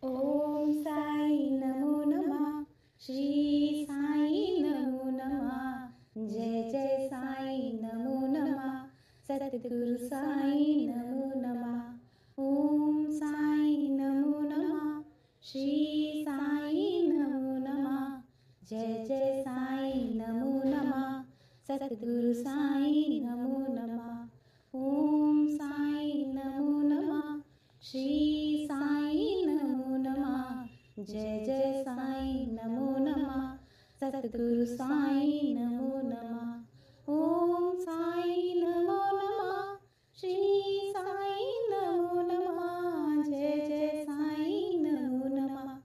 ओम साई नमो नमः। श्री साई नमो नमः। जय जय साई नमो नमः। सद्गुरु साई नमो नमः। ओम साई नमो नमः। श्री साई नमो नमः। जय जय साई नमो नमः। सद्गुरु साई नमो नमः। ओम साई नमो नमः। श्री साई नमो नमः। जय जय साई नमो नमः। सद्गुरु साई नमो नमः। ओम साई नमो नमः। श्री साई नमो नमः। जय जय साई नमो नमः।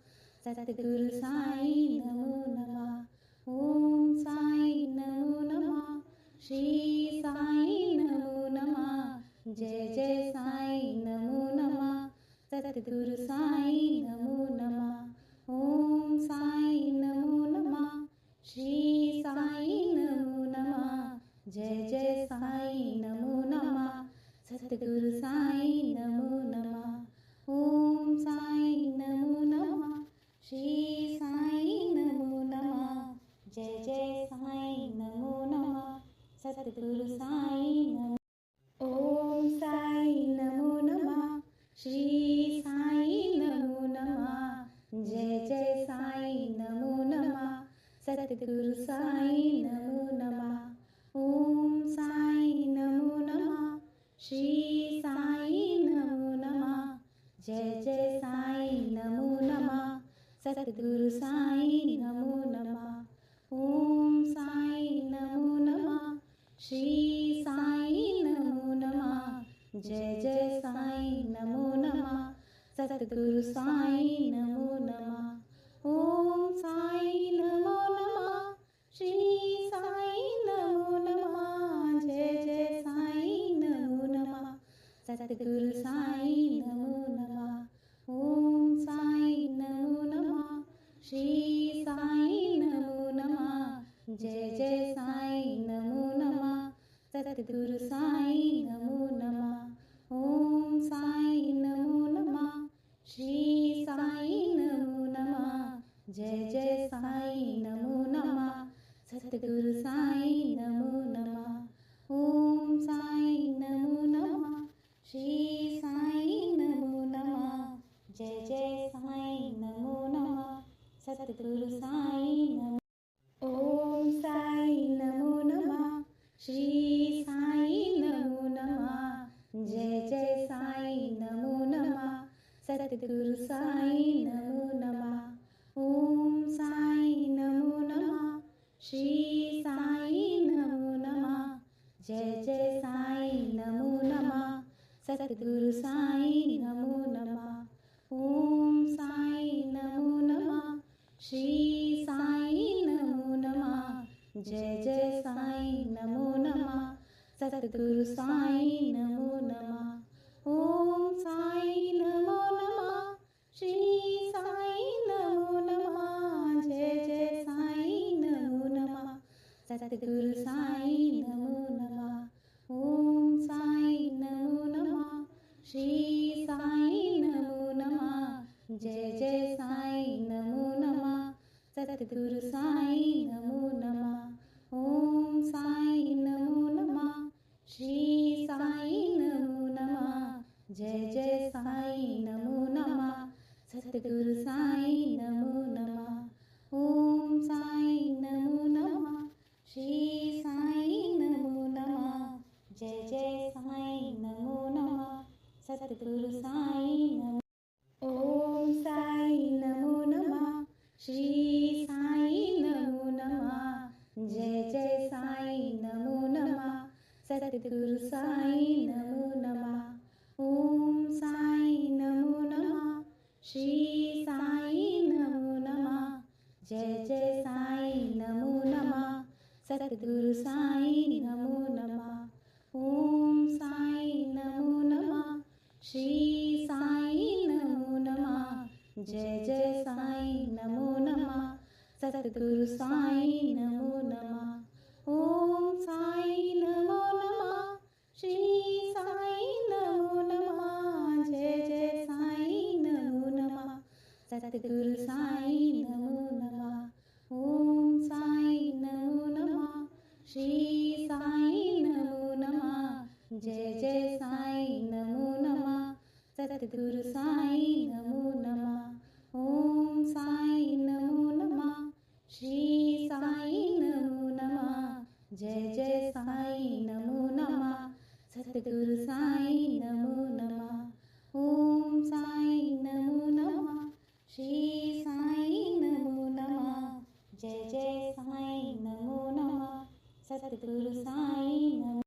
सद्गुरु साई नमो नमः। ओम साई नमो नमः। श्री साई नमो नमः। जय जय साई नमो नमः। सद्गुरु साई नमो नमः। ओम साई नमो नमः। श्री साई नमो नमः। जय जय साई नमो नमः। सद्गुरु साई नमो नमः। ओम साई नमो नमः। श्री साई नमो नमः। जय जय साई नमो नमः। सद्गुरु साई नमो। ओम साई नमो नमः। श्री साई नमो नमः। जय जय साई नमो नमः। सद्गुरु साई नमो नमः। ओम साई नमो नमः। श्री साई नमो नमः। जय जय साई नमो नमः। सद्गुरु साई नमो नमः। ओम साई नमो नमः। श्री साई नमो नमः। जय जय साई नमो नमः। सद्गुरु साई नमो नमः। ओम साई नमो नमः। श्री साई नमो नमः। जय जय साई नमो नमः। सद्गुरु साई नमो नमः। ओम साई नमो नमः। श्री साई नमो नमः। जय जय साई नमो नमः। सद्गुरु साई नमो नमः। ओम साई नमो नमः। श्री साई नमो नमः। जय जय साई नमो नमः। सद्गुरु साई नमो नमः। ओम साई नमो नमः। श्री साई नमो नमः। जय जय साई नमो नमः। सद्गुरु साई नमो। ओम साई नमो नमः। श्री साई नमो नमः। जय जय साई नमो नमः। सद्गुरु साई नमो नमः। ओम साई नमो नमः। श्री साई नमो नमः। जय जय साई नमो नमः। सद्गुरु साई नमो नमः। ओम साई नमो नमः। श्री साई नमो नमः। जय जय साई नमो नमः। सद्गुरु साई नमो नमः। ओम साई नमो नमः। श्री साई नमो नमः। जय जय साई नमो नमः। सद्गुरु साई नमो नमः। ओम साई नमो नमः। श्री साई नमो नमः। जय जय साई नमो नमः। सद्गुरु साई नमो नमः। ओम साई नमो नमः। श्री साई नमो नमः। जय जय साई नमो नमः। सद्गुरु साई नमो नमः। ओम साई नमो नमः। श्री साई नमो नमः। जय जय साई नमो नमः। सद्गुरु साई नमो। ओम साई नमो नमः। श्री साई नमो नमः। जय जय साई नमो नमः। सद्गुरु साई नमो नमः। ओम साई नमो नमः। श्री साई नमो नमः। जय जय साई नमो नमः। सद्गुरु साई नमो नमः। ओम साई नमो नमः। श्री साई नमो नमः। जय जय साई नमो नमः। सद्गुरु साई नमो नमः। ओम साई नमो नमः। श्री साई नमो नमः। जय जय साई नमो नमः। सद्गुरु साईं नमो नमः। ओम साईं नमो नमः। श्री साईं नमो नमः। जय जय साईं नमो नमः। सद्गुरु साईं नमो नमः। ओम साईं नमो नमः। श्री साईं नमो नमः। जय जय साईं नमो नमः। सद्गुरु साईं नमो नमः। ओम साईं नमो नमः। श्री साईं नमो नमः। जय जय साईं नमो नमः। सद्गुरु साईं नमो।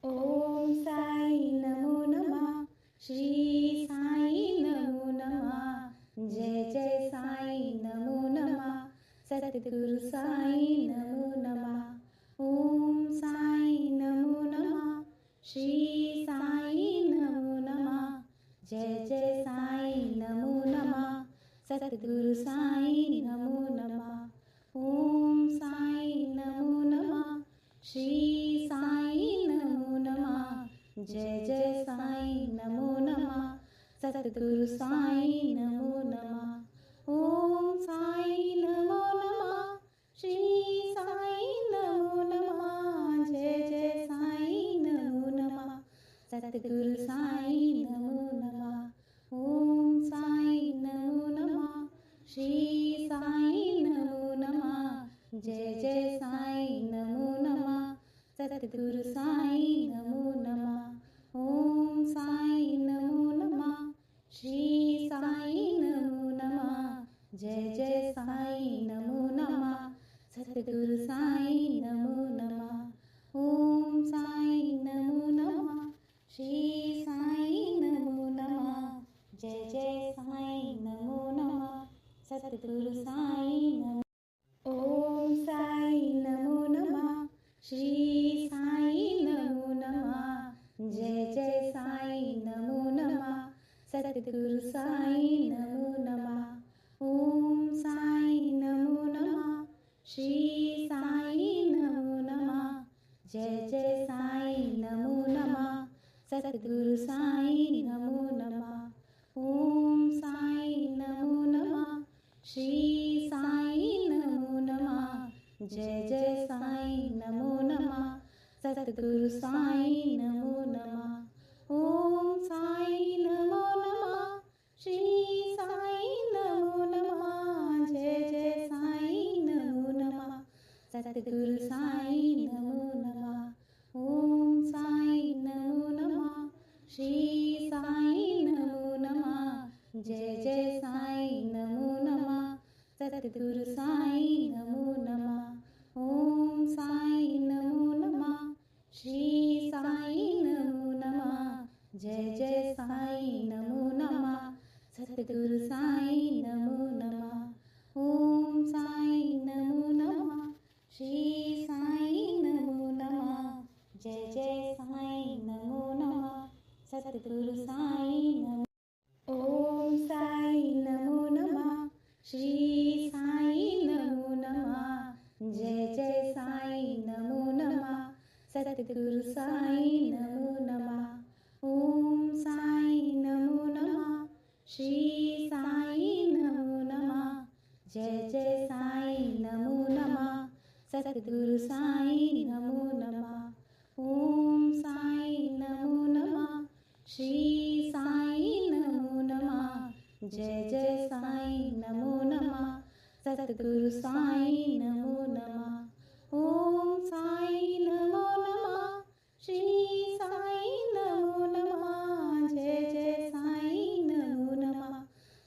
ओम साईं नमो नमः। श्री साईं नमो नमः। जय जय साईं नमो नमः। सद्गुरु साईं नमो नमः। ओम साईं नमो नमः। श्री साईं नमो नमः। जय जय साईं नमो नमः। सद्गुरु साईं नमो नमः। ओम साईं नमो नमः। श्री साईं नमो नमः। जय जय साईं नमो नमः। सद्गुरु साईं नमो नमः। ओम साईं नमो नमः। श्री साईं नमो नमः। जय जय साईं नमो नमः। सद्गुरु साईं नमो नमः। ओम साईं नमो नमः। श्री साईं नमो नमः। जय जय साईं नमो नमः। सद्गुरु साईं नमो नमः। ओम साईं नमो नमः। श्री साईं नमो नमः। जय जय साईं नमो नमः। सद्गुरु साईं नमो नमः। ओम साईं नमो नमः। श्री साईं नमो नमः। जय जय साईं नमो नमः। सद्गुरु साईं नमो। ओम साईं नमो नमः। श्री साईं नमो नमः। जय जय साईं नमो नमः। सद्गुरु साईं नमो नमः। ओम साईं नमो नमः। श्री साईं नमो नमः। जय जय साईं नमो नमः। सद्गुरु साईं नमो नमः। ओम साईं नमो नमः। श्री साईं नमो नमः। जय जय साईं नमो नमः। सद्गुरु साईं नमो नमः। ओम साईं नमो नमः। श्री साईं नमो नमः। जय जय साईं नमो नमः। सद्गुरु साईं नमो नमः। ओम साईं नमो नमः। श्री साईं नमो नमः। जय जय साईं नमो नमः। सद्गुरु साईं नमो नमः। ओम साईं नमो नमः। श्री साईं नमो नमः। जय जय साईं नमो नमः। सद्गुरु साईं नमो नमः। ओम साईं नमो नमः। श्री साईं नमो नमः। जय जय साईं नमो नमः। सद्गुरु साईं नमो। ओम साईं नमो नमः। श्री साईं नमो नमः। जय जय साईं नमो नमः। सद्गुरु साईं नमो नमः। ओम साईं नमो नमः। श्री साईं नमो नमः। जय जय साईं नमो नमः। सद्गुरु साईं नमो नमः। ओम साईं नमो नमः। श्री साईं नमो नमः। जय जय साईं नमो नमः। सद्गुरु साईं नमो नमः। ओम साईं नमो नमः। श्री साईं नमो नमः। जय जय साईं नमो नमः।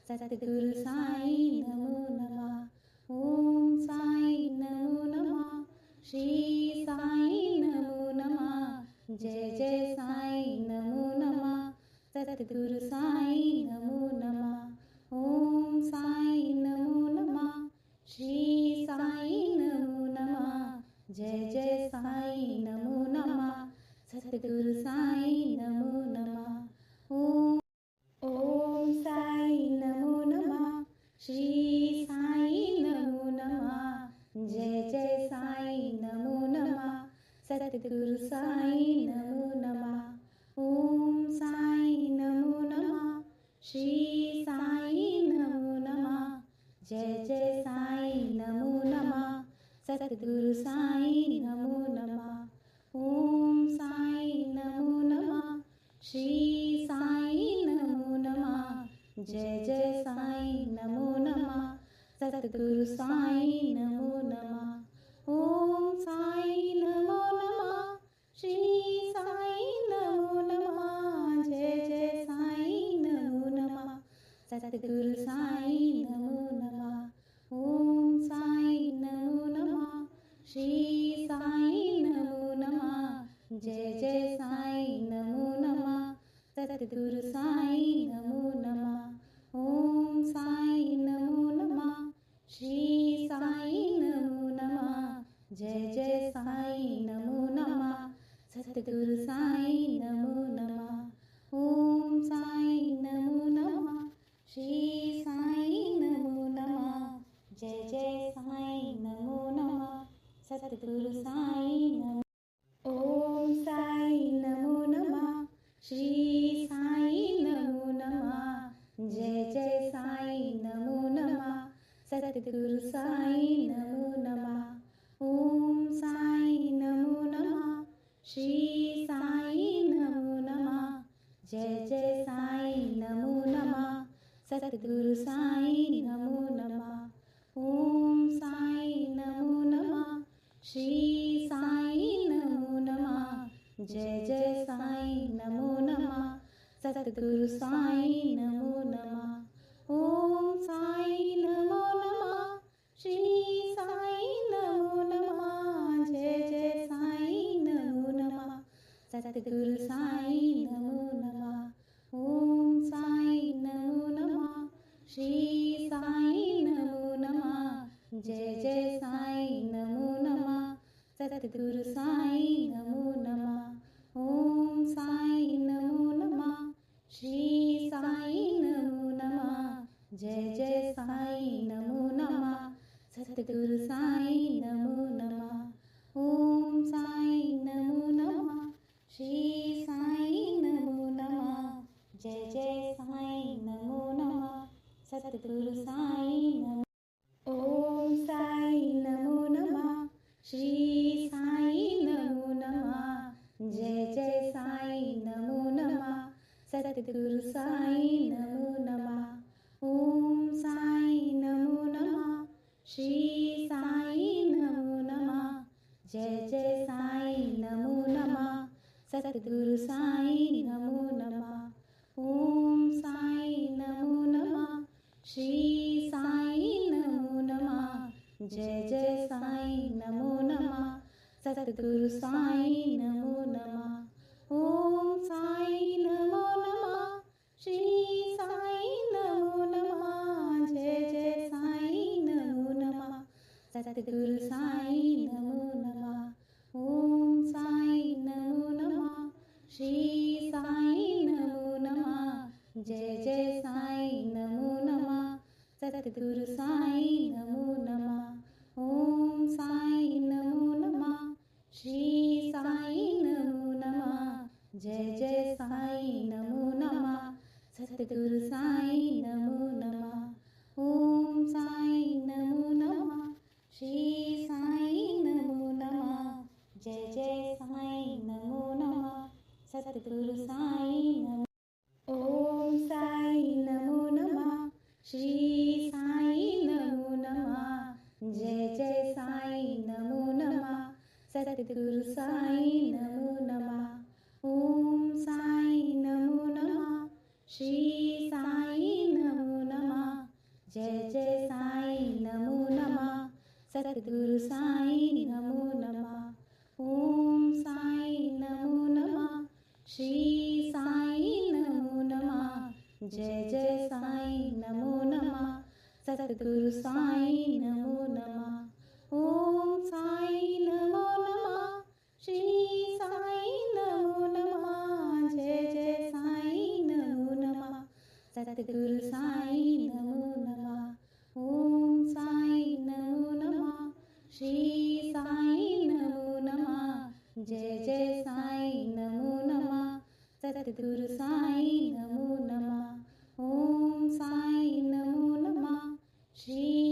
सद्गुरु साईं नमो नमः। ओम साईं नमो नमः। श्री साईं नमो नमः। जय जय साईं नमो नमः। सद्गुरु साईं नमो नमः। ओम साईं नमो नमः। श्री साईं नमो नमः। जय जय साईं नमो नमः। सद्गुरु साईं नमो नमः। ओम साईं नमो नमः। श्री साईं नमो नमः। जय जय साईं नमो नमः। सद्गुरु साईं नमो नमः। ओम साईं नमो नमः। श्री साईं नमो नमः। जय जय साईं नमो नमः सतगुरु साईं नमो नमः ओम साईं नमो नमः श्री साईं नमो नमः जय जय साईं नमो नमः सतगुरु साईं नमो नमः ओम साईं नमो नमः श्री साईं नमो नमः जय जय साईं नमो नमः सतगुरु साईं नमो नमः ओम साईं नमो नमः श्री साईं नमो नमः जय जय साईं नमो नमः सतगुरु साईं नमो नमः ओम साईं नमो नमः श्री साईं नमो नमः जय जय साईं नमो नमः सतगुरु साईं नमो नमः ओम साईं नमो नमः श्री साईं नमो नमः जय जय साईं नमो नमः सतगुरु साईं नमो ओम साईं नमो नमः श्री साईं नमो नमः जय जय साईं नमो नमः सतगुरु साईं नमो नमः ओम साईं नमो नमः श्री साईं नमो नमः जय जय साईं नमो नमः सतगुरु साईं नमो नमः ओम साईं नमो नमः श्री साईं नमो नमः जय जय साईं नमो नमः सतगुरु साईं नमो नमः ओम साईं नमो नमः श्री साईं नमो नमः जय जय साईं नमो नमः सतगुरु साईं नमो नमः ओम साईं नमो नमः श्री साईं नमो नमः जय जय साईं नमो नमः सतगुरु साईं नमो नमः ओम साईं नमो नमः श्री साईं नमो नमः जय जय साईं नमो नमः सतगुरु साईं नमो नमः ओम साईं नमो नमः श्री साईं नमो नमः जय जय साईं नमो नमः सतगुरु साईं नमो ओम साईं नमो नमः श्री साईं नमो नमः जय जय साईं नमो नमः सतगुरु साईं नमो नमः ओम साईं नमो नमः श्री साईं नमो नमः जय जय साईं नमो नमः सतगुरु साईं नमो नमः ओम साईं नमो नमः श्री साईं नमो नमः जय जय साईं नमो नमः सतगुरु साईं नमो नमः ओम साईं नमो नमः श्री साईं नमो नमः जय जय साईं नमो नमः सतगुरु साईं नमो नमः ओम साईं नमो नमः श्री साईं नमो नमः जय जय साईं नमो नमः सतगुरु साईं नमो नमः ओम साईं नमो नमः श्री साईं नमो नमः जय जय साईं नमो नमः सतगुरु साईं नमो नमः ओम साईं नमो नमः श्री साईं नमो नमः जय जय साईं नमो नमः सतगुरु साईं नमो ओम साईं नमो नमः श्री साईं नमो नमः जय जय साईं नमो नमः सतगुरु साईं नमो नमः ओम साईं नमो नमः श्री साईं नमो नमः जय जय साईं नमो नमः सतगुरु साईं नमो नमः ओम साईं नमो नमः श्री साईं नमो नमः जय जय साईं नमो नमः सतगुरु साईं नमो नमः ओम साईं नमो नमः श्री साईं नमो नमः जय जय साईं नमो नमः सतगुरु साईं नमो नमः ओम साईं नमो नमः श्री साईं नमो नमः जय जय साईं नमो नमः सतगुरु साईं नमो नमः ओम साईं नमो नमः श्री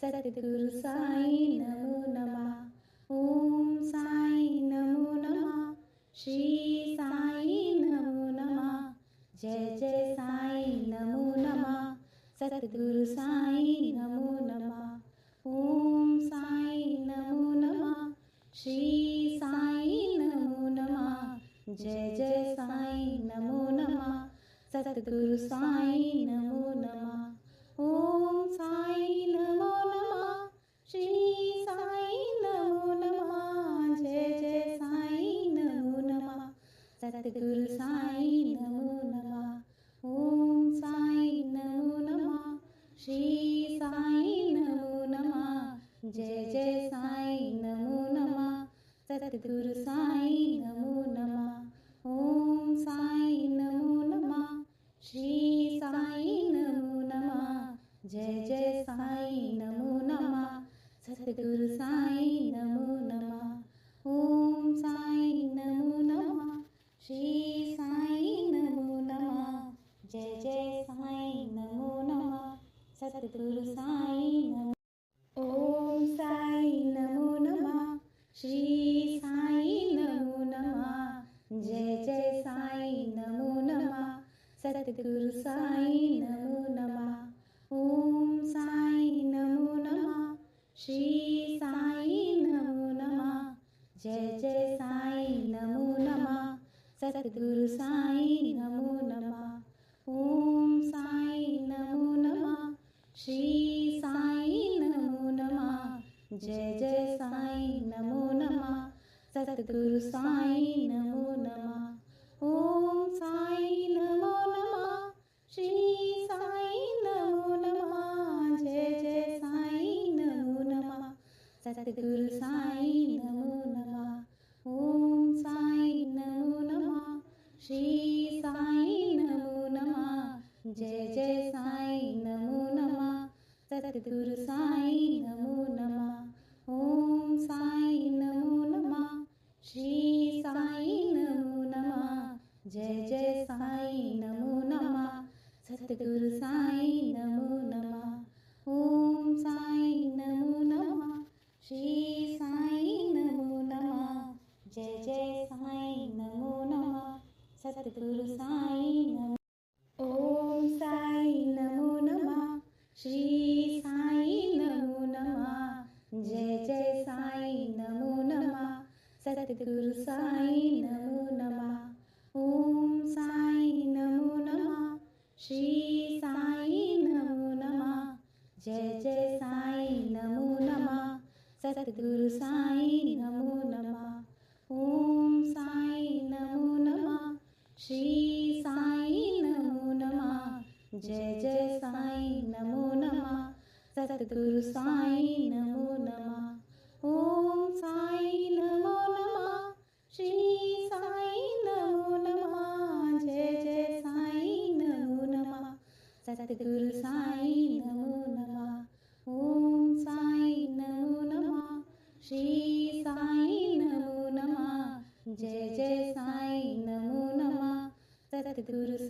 सद्गुरु साई नमो नमः. ओम साई नमो नमः. श्री साई नमो नमः. जय जय साई नमो नमः. सद्गुरु साई नमो नमः. ओम साई नमो नमः. श्री साई नमो नमः. जय जय साई नमो नमः. सद्गुरु साई नमो नमः. ओम साई नमो नमः. श्री साई नमो नमः. जय जय साई नमो नमः. सद्गुरु साई नमो नमः. ओम साई नमो नमः. श्री साई नमो नमः. जय जय साई नमो नमः. सद्गुरु साई नमो नमः. ओम साई नमो नमः. श्री साई नमो नमः. जय जय साई नमो नमः. सद्गुरु साई नमो नमः. ओम साई नमो नमः. श्री साई नमो नमः. जय जय साई नमो नमः. सद्गुरु साई नमो. ओम साई नमो नमः. श्री साई नमो नमः. जय जय साई नमो नमः. सद्गुरु साई नमो नमः. ओम साई नमो नमः. श्री साई नमो नमः. जय जय साई नमो नमः. सद्गुरु साई नमो नमः. ओम साई नमो नमः. श्री साई नमो नमः. जय जय साई नमो नमः. सद्गुरु साई नमो नमः. ओम साई नमो नमः. श्री साई नमो नमः. जय जय साई नमो नमः. सद्गुरु साई नमो नमः. ओम साई नमो नमः. श्री साई नमो नमः. जय जय साई नमो नमः. सद्गुरु साई नमो नमः. ओम साई नमो नमः. श्री साई नमो नमः. जय जय साई नमो नमः. सद्गुरु साई नमो नमः. ओम साई नमो नमः. श्री साई नमो नमः. जय जय साई नमो नमः. सद्गुरु साई नमो. ओम साई नमो नमः. श्री साई नमो नमः. जय जय साई नमो नमः. सद्गुरु साई नमो नमः. ओम साई नमो नमः. श्री साई नमो नमः. जय जय साई नमो नमः. सद्गुरु साई नमो नमः. ओम साई नमो नमः. श्री साई नमो नमः. जय जय साई नमो नमः. सद्गुरु साई नमो नमः. ओम साई नमो नमः. श्री साई नमो नमः. जय जय साई नमो नमः. सद्गुरु साई नमो नमः. ओम साई नमो नमः. श्री साई नमो नमः. जय जय साई नमो नमः. सद्गुरु